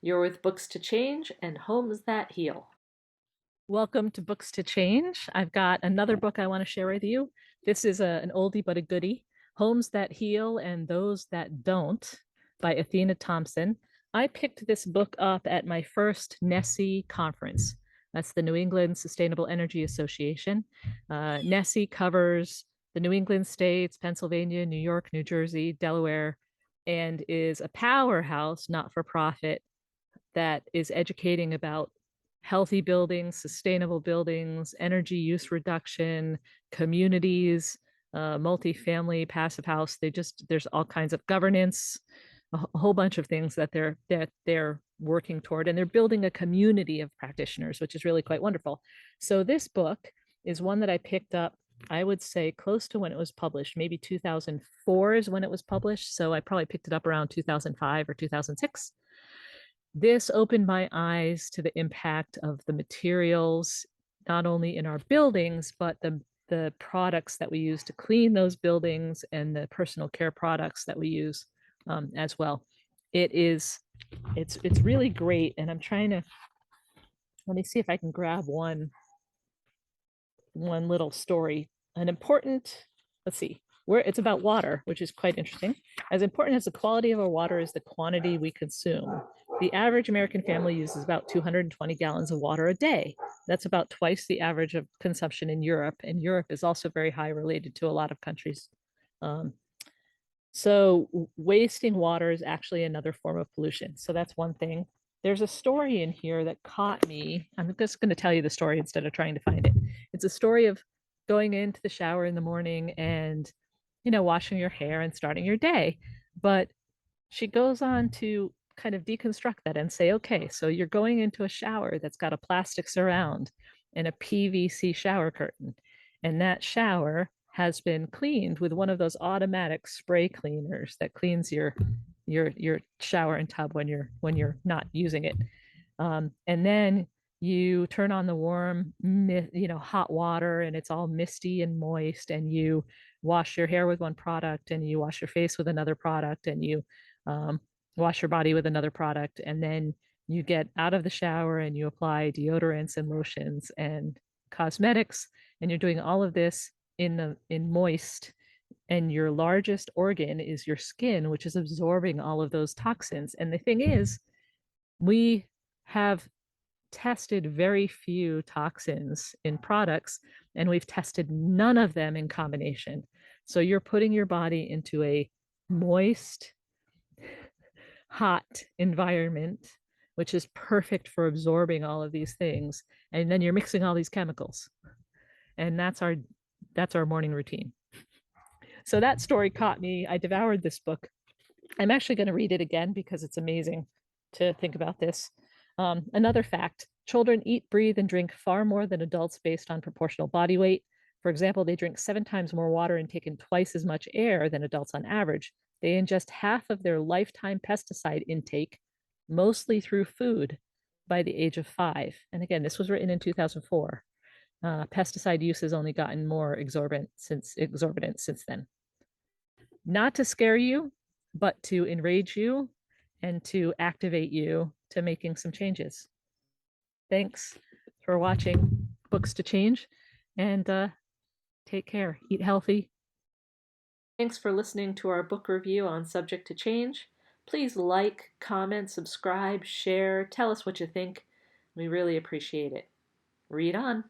You're with Books to Change and Homes That Heal. Welcome to Books to Change. I've got another book I want to share with you. This is an oldie but a goodie, Homes That Heal and Those That Don't by Athena Thompson. I picked this book up at my first NESE conference. That's the New England Sustainable Energy Association. NESE covers the New England states, Pennsylvania, New York, New Jersey, Delaware, and is a powerhouse, not for profit, that is educating about healthy buildings, sustainable buildings, energy use reduction, communities, multifamily, passive house. There's all kinds of governance, a whole bunch of things that they're working toward, and they're building a community of practitioners, which is really quite wonderful. So this book is one that I picked up, I would say, close to when it was published. Maybe 2004 is when it was published. So I probably picked it up around 2005 or 2006. This opened my eyes to the impact of the materials, not only in our buildings, but the products that we use to clean those buildings and the personal care products that we use as well. It is, it's really great. And I'm trying to, let me see if I can grab one little story. An important, let's see, where it's about water, which is quite interesting. As important as the quality of our water is the quantity we consume. The average American family uses about 220 gallons of water a day. That's about twice the average of consumption in Europe. And Europe is also very high related to a lot of countries. Um, so wasting water is actually another form of pollution. So that's one thing. There's a story in here that caught me. I'm just going to tell you the story instead of trying to find it. It's a story of going into the shower in the morning and, washing your hair and starting your day. But she goes on to kind of deconstruct that and say, okay, so you're going into a shower that's got a plastic surround and a PVC shower curtain. And that shower has been cleaned with one of those automatic spray cleaners that cleans your shower and tub when you're not using it. And then you turn on the warm, hot water, and it's all misty and moist, and you wash your hair with one product, and you wash your face with another product, and you um, wash your body with another product, and then you get out of the shower and you apply deodorants and lotions and cosmetics, and you're doing all of this in moist, and your largest organ is your skin, which is absorbing all of those toxins. And the thing is, we have tested very few toxins in products, and we've tested none of them in combination. So you're putting your body into a moist, hot environment, which is perfect for absorbing all of these things. And then you're mixing all these chemicals. And that's our morning routine. So that story caught me. I devoured this book. I'm actually going to read it again because it's amazing to think about this. Another fact: children eat, breathe, and drink far more than adults based on proportional body weight. For example, they drink 7 times more water and take in twice as much air than adults on average. They ingest half of their lifetime pesticide intake, mostly through food, by the age of 5. And again, this was written in 2004. Pesticide use has only gotten more exorbitant since then. Not to scare you, but to enrage you and to activate you to making some changes. Thanks for watching Books to Change, and take care. Eat healthy. Thanks for listening to our book review on Subject to Change. Please like, comment, subscribe, share, tell us what you think. We really appreciate it. Read on.